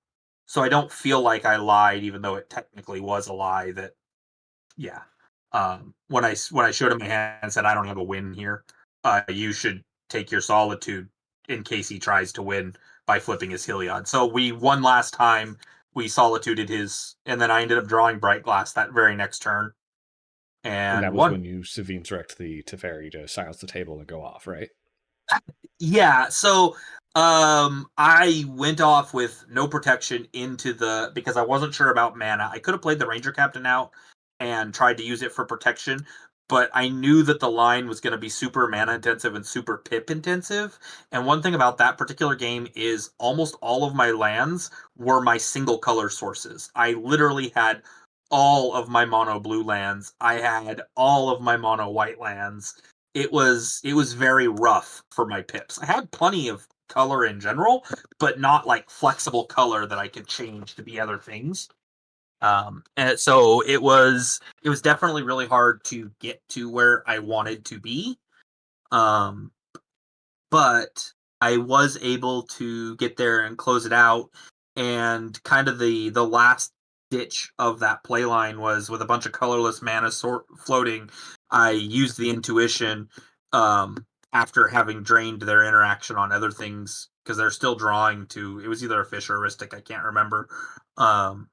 So I don't feel like I lied, even though it technically was a lie. That yeah. When I showed him my hand and said I don't have a win here, you should take your solitude in case he tries to win by flipping his Heliod. So we won last time. We solituded his, and then I ended up drawing Bright Glass that very next turn And and that was won. when you Savine direct the Teferi to silence the table and go off, right? Yeah, so I went off with no protection into the because I wasn't sure about mana. I could have played the Ranger Captain out and tried to use it for protection, but I knew that the line was going to be super mana intensive and super pip intensive. And one thing about that particular game is almost all of my lands were my single color sources. I literally had all of my mono blue lands. I had all of my mono white lands. It was very rough for my pips. I had plenty of color in general, but not like flexible color that I could change to be other things. And so it was definitely really hard to get to where I wanted to be. Um, but I was able to get there and close it out. And kind of the last ditch of that play line was with a bunch of colorless mana floating. I used the intuition after having drained their interaction on other things because they're still drawing to. It was either a fish or a Ristic, I can't remember. Um,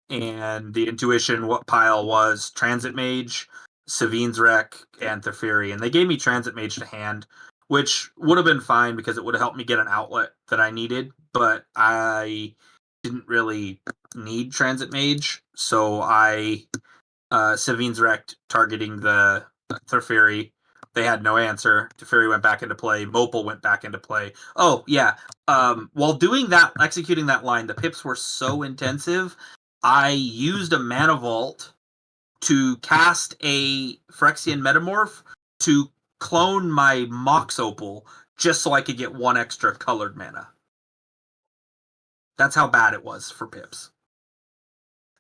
and the intuition what pile was Transit Mage, Savine's Wreck, and Teferi. And they gave me Transit Mage to hand, which would have been fine because it would have helped me get an outlet that I needed, but I didn't really need Transit Mage, so I Savine's Wreck targeting the Teferi. They had no answer. Teferi went back into play. Mopal went back into play. Oh, yeah. While doing that, executing that line, the pips were so intensive. I used a mana vault to cast a Phyrexian Metamorph to clone my Mox Opal just so I could get one extra colored mana. That's how bad it was for pips.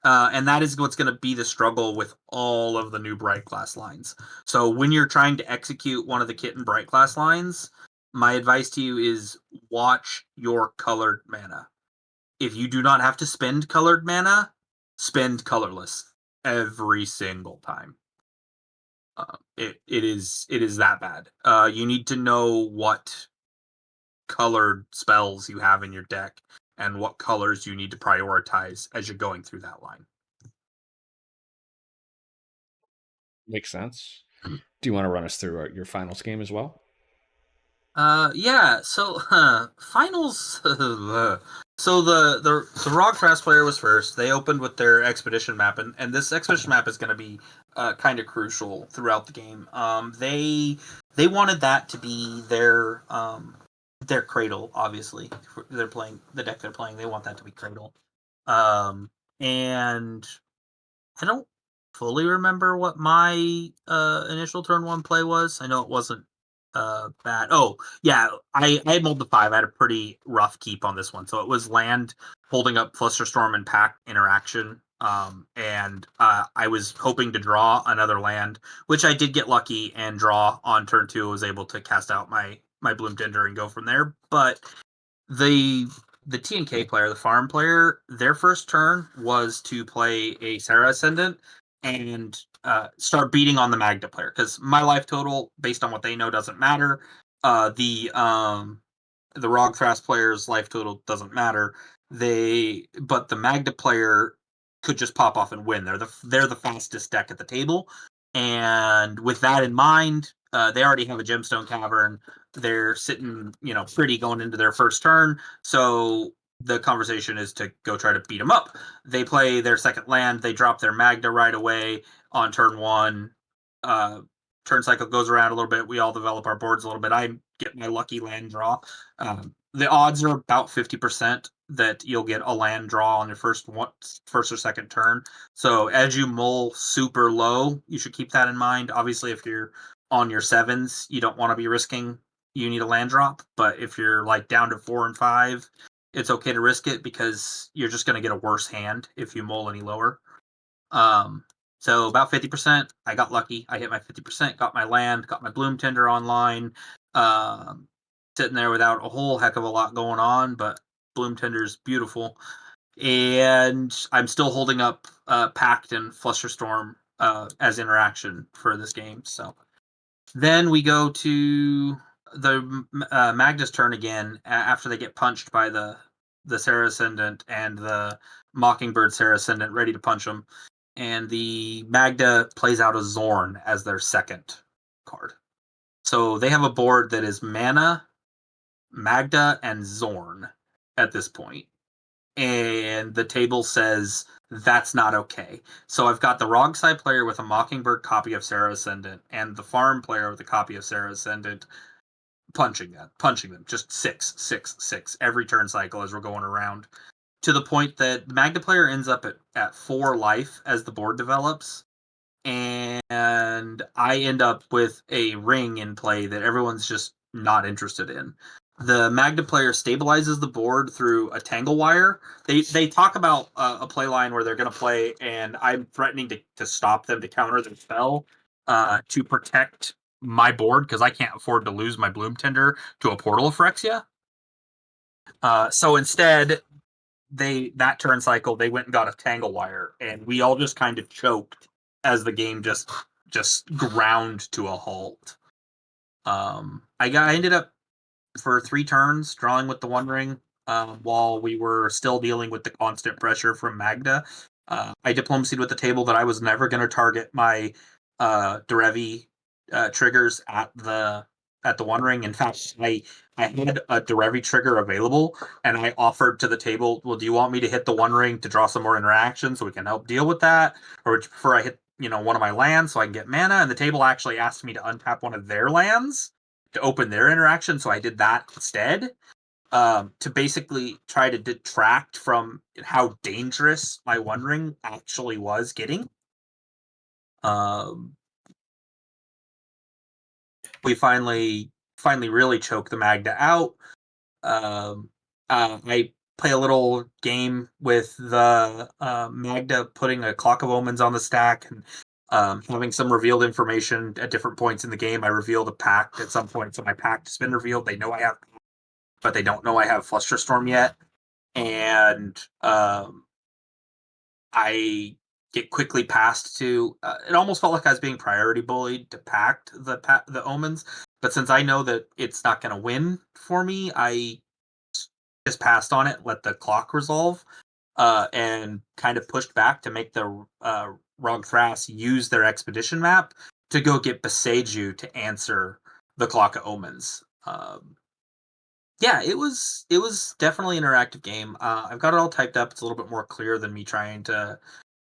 And that is what's going to be the struggle with all of the new Bright Glass lines. So when you're trying to execute one of the Kitten Bright Glass lines, my advice to you is watch your colored mana. If you do not have to spend colored mana, spend colorless every single time. It is that bad. You need to know what colored spells you have in your deck and what colors you need to prioritize as you're going through that line. Makes sense. Do you want to run us through your finals game as well? Yeah. So finals. So the Rog Fast player was first. They opened with their expedition map, and this expedition map is going to be kind of crucial throughout the game. They wanted that to be their cradle. Obviously, they're playing the deck they're playing. They want that to be cradle. And I don't fully remember what my initial turn one play was. I know it wasn't bad. Oh, yeah, I had mulled the 5. I had a pretty rough keep on this one. So it was land holding up Flusterstorm and Pack interaction. And I was hoping to draw another land, which I did get lucky and draw on turn 2. I was able to cast out my Bloom Tinder and go from there. But the T&K player, the farm player, their first turn was to play a Sarah Ascendant and start beating on the Magda player, because my life total, based on what they know, doesn't matter. The Rog Thras player's life total doesn't matter. But the Magda player could just pop off and win. They're the fastest deck at the table, and with that in mind, they already have a Gemstone Cavern. They're sitting, pretty going into their first turn. So the conversation is to go try to beat them up. They play their second land. They drop their Magda right away on turn 1. Turn cycle goes around a little bit. We all develop our boards a little bit. I get my lucky land draw. The odds are about 50% that you'll get a land draw on your first or second turn. So as you mull super low, you should keep that in mind. Obviously, if you're on your 7s, you don't want to be risking you need a land drop. But if you're like down to 4 and 5, it's okay to risk it, because you're just going to get a worse hand if you mull any lower. So about 50%, I got lucky. I hit my 50%, got my land, got my Bloom Tinder online. Sitting there without a whole heck of a lot going on, but Bloom Tinder's beautiful. And I'm still holding up Pact and Flusterstorm as interaction for this game. So then we go to the Magda's turn again after they get punched by the Sarah Ascendant and the Mockingbird Sarah Ascendant, ready to punch them. And the Magda plays out a Zorn as their second card. So they have a board that is mana, Magda, and Zorn at this point. And the table says that's not okay. So I've got the Rog side player with a Mockingbird copy of Sarah Ascendant and the farm player with a copy of Sarah Ascendant punching them. Just 6, 6, 6 every turn cycle as we're going around, to the point that the Magda player ends up at 4 life as the board develops. And I end up with a ring in play that everyone's just not interested in. The Magda player stabilizes the board through a Tangle Wire. They talk about a play line where they're going to play, and I'm threatening to stop them, to counter their spell, to protect my board, because I can't afford to lose my Bloom Tinder to a Portal of Phyrexia. So instead, that turn cycle, they went and got a Tangle Wire, and we all just kind of choked as the game just ground to a halt. I ended up for 3 turns drawing with the One Ring, while we were still dealing with the constant pressure from Magda. I diplomacied with the table that I was never going to target my Derevi triggers at the One Ring. In fact, I had a Derevi trigger available, and I offered to the table, well, do you want me to hit the One Ring to draw some more interaction so we can help deal with that? Or would you prefer I hit one of my lands so I can get mana? And the table actually asked me to untap one of their lands to open their interaction, so I did that instead, to basically try to detract from how dangerous my One Ring actually was getting. We finally really choked the Magda out. I play a little game with the Magda putting a Clock of Omens on the stack, and having some revealed information at different points in the game. I revealed a pact at some point, so my pact has been revealed. They know I have, but they don't know I have Flusterstorm yet. And I get quickly passed to. It almost felt like I was being priority bullied to pact the omens, but since I know that it's not going to win for me, I just passed on it, let the clock resolve, and kind of pushed back to make the Rog Thras use their expedition map to go get Beseju to answer the Clock of Omens. Yeah, it was definitely an interactive game. I've got it all typed up. It's a little bit more clear than me trying to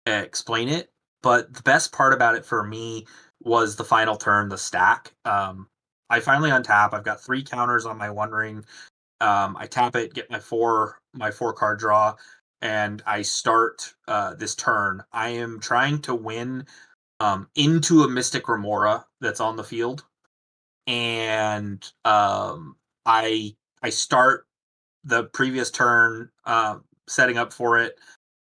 explain it. But the best part about it for me was the final turn, the stack. I finally untap. I've got 3 counters on my One Ring. I tap it, get my four card draw, and I start this turn. I am trying to win into a Mystic Remora that's on the field, and I I start the previous turn setting up for it.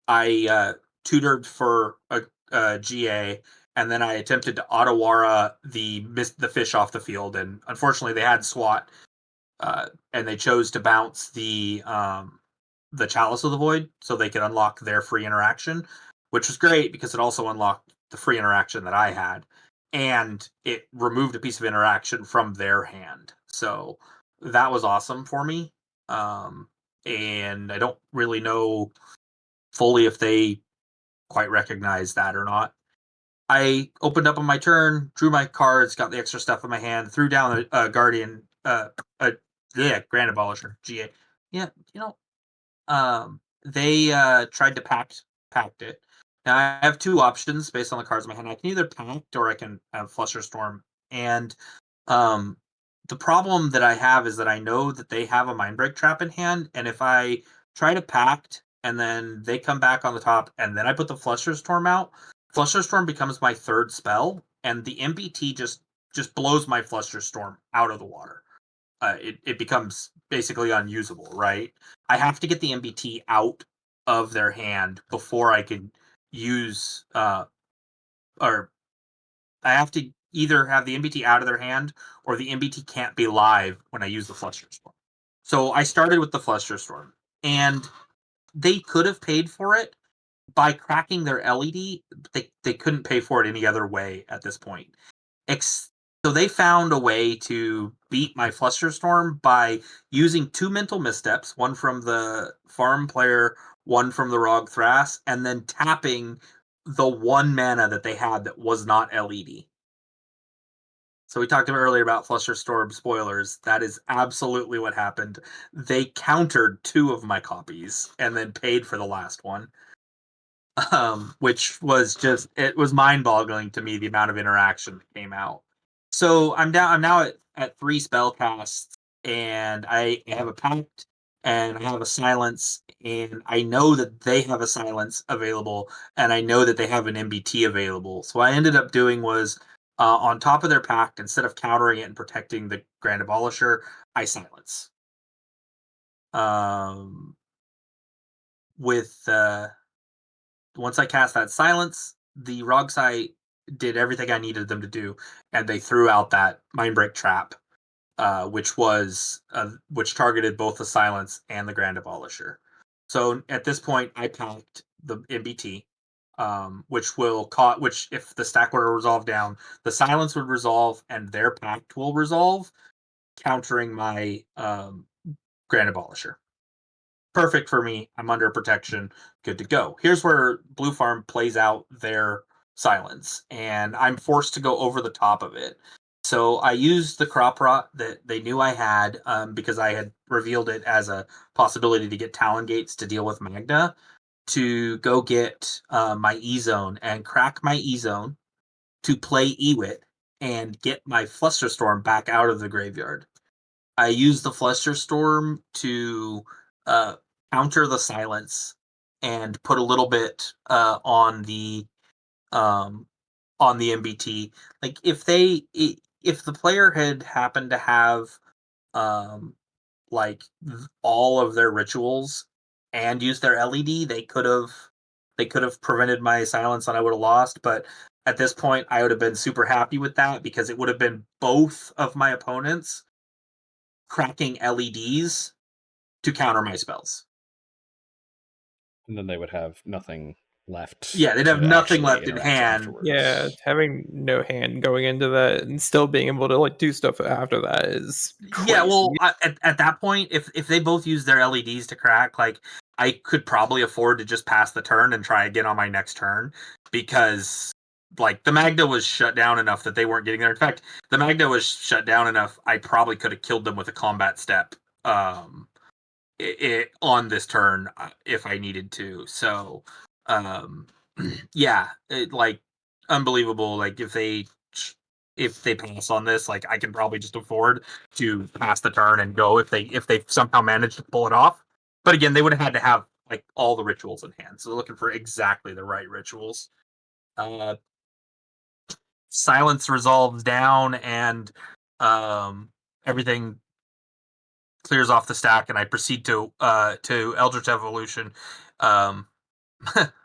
I tutored for a GA, and then I attempted to Otawara the fish off the field, and unfortunately they had SWAT, and they chose to bounce the Chalice of the Void so they could unlock their free interaction, which was great because it also unlocked the free interaction that I had, and it removed a piece of interaction from their hand. So that was awesome for me. And I don't really know fully if they quite recognize that or not. I opened up on my turn, drew my cards, got the extra stuff in my hand, threw down a Guardian, Grand Abolisher, GA. Yeah, they tried to pact it. Now I have 2 options based on the cards in my hand. I can either pact or I can have Flusterstorm. And um, the problem that I have is that I know that they have a Mindbreak trap in hand, and if I try to pact and then they come back on the top, and then I put the Flusterstorm out, Flusterstorm becomes my 3rd spell, and the MBT just blows my Flusterstorm out of the water. It becomes basically unusable, right? I have to get the MBT out of their hand before I can use, or I have to either have the MBT out of their hand or the MBT can't be live when I use the Flusterstorm. So I started with the Flusterstorm, and they could have paid for it by cracking their LED. They couldn't pay for it any other way at this point. So they found a way to beat my Flusterstorm by using 2 mental missteps, one from the farm player, one from the Rog Thras, and then tapping the 1 mana that they had that was not LED. So we talked earlier about Flusterstorm spoilers. That is absolutely what happened. They countered 2 of my copies and then paid for the last one. Which was it was mind-boggling to me, the amount of interaction that came out. So I'm now at 3 spell casts, and I have a pact, and I have a silence, and I know that they have a silence available, and I know that they have an MBT available. So what I ended up doing was, on top of their pact, instead of countering it and protecting the Grand Abolisher, I silence. With Once I cast that silence, the Rogsai did everything I needed them to do, and they threw out that Mindbreak trap, which targeted both the silence and the Grand Abolisher. So at this point, I packed the MBT, which if the stack were to resolve down, the silence would resolve and their pact will resolve, countering my Grand Abolisher. Perfect for me. I'm under protection. Good to go. Here's where Blue Farm plays out their silence, and I'm forced to go over the top of it. So I used the crop rot that they knew I had, because I had revealed it as a possibility to get Talon Gates to deal with Magda, to go get my E Zone and crack my E Zone to play Ewit and get my Flusterstorm back out of the graveyard. I used the Flusterstorm to uh, counter the silence and put a little bit um, on the MBT. Like if the player had happened to have um, like all of their rituals and used their LED, they could have prevented my silence and I would have lost. But at this point, I would have been super happy with that because it would have been both of my opponents cracking LEDs to counter my spells. And then they would have nothing left. Yeah, they'd have to nothing actually left in interact hand. afterwards. Yeah, having no hand going into that and still being able to like do stuff after that is crazy. Yeah, well, at that point, if they both use their LEDs to crack, like I could probably afford to just pass the turn and try again on my next turn, because like the Magda was shut down enough that they weren't getting there. In fact, the Magda was shut down enough I probably could have killed them with a combat step on this turn if I needed to. So yeah, like unbelievable. Like if they pass on this, like I can probably just afford to pass the turn and go if they somehow manage to pull it off. But again, they would have had to have like all the rituals in hand. So they're looking for exactly the right rituals. Silence resolves down and everything clears off the stack, and I proceed to Eldritch Evolution. Um,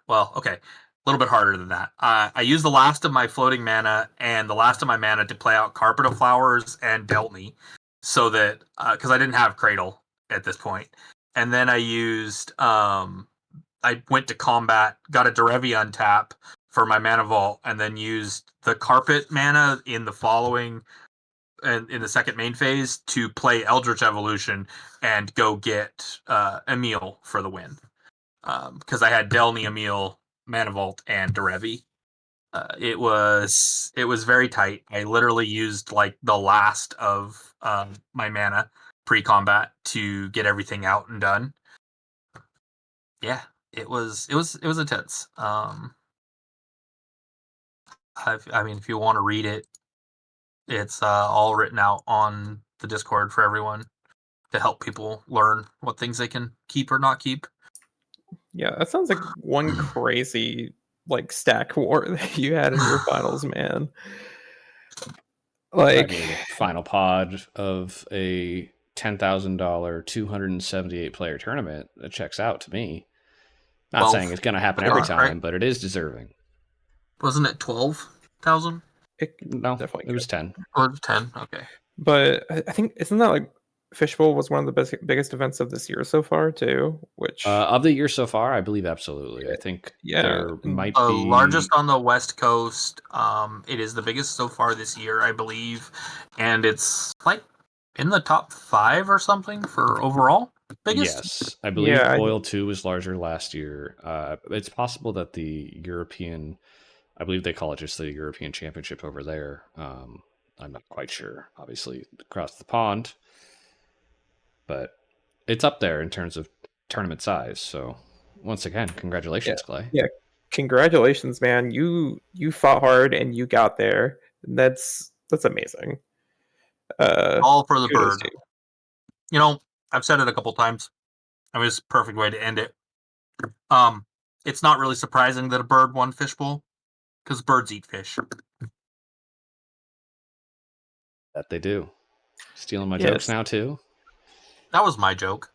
well, okay, a little bit harder than that. I use the last of my floating mana and the last of my mana to play out Carpet of Flowers and Deltney, so that because I didn't have Cradle at this point, and then I used I went to combat, got a Derevi untap for my mana vault, and then used the Carpet mana in the following and in the second main phase to play Eldritch Evolution and go get Emil for the win. Because I had Delny, Emil, Mana Vault, and Derevi. It was very tight. I literally used like the last of my mana pre-combat to get everything out and done. Yeah, it was intense. I mean, if you want to read it, it's all written out on the Discord for everyone to help people learn what things they can keep or not keep. Yeah, that sounds like one crazy like stack war that you had in your finals, man. I Like, mean, final pod of a $10,000 278 player tournament, that checks out to me. Not saying 12. it's going to happen every time, Right? but it is deserving. Wasn't it 12,000? it No, definitely it was could. 10. Oh, it was 10. Okay. But I think isn't that like Fishbowl was one of the biggest events of this year so far too, which Of the year so far, I believe absolutely. I think yeah, there might The be largest on the West Coast. It is the biggest so far this year, I believe, and it's like in the top 5 or something for overall biggest. Yes, I believe yeah, Boyle 2 was larger last year. It's possible that the European, I believe they call it just the European Championship over there. I'm not quite sure, obviously, across the pond, but it's up there in terms of tournament size. So, once again, yeah, congratulations, Clay. yeah. Congratulations, man! You fought hard and you got there. That's amazing. All for the Kudos bird. to you. You know, I've said it a couple times. I mean, it's a perfect way to end it. It's not really surprising that a bird won Fishbowl because birds eat fish. That they do. Stealing my jokes Yes. now, too. That was my joke.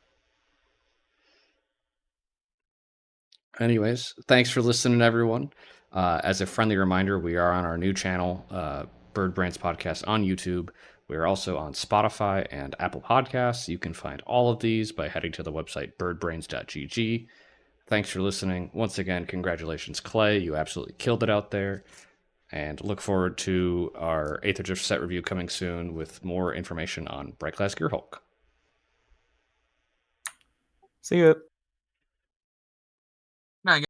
Anyways, thanks for listening, everyone. As a friendly reminder, we are on our new channel, Birdbrain's Podcast on YouTube. We are also on Spotify and Apple Podcasts. You can find all of these by heading to the website birdbrains.gg. Thanks for listening. Once again, congratulations, Clay. You absolutely killed it out there. And look forward to our Aether Drift set review coming soon with more information on Bright Glass Gearhulk. See you.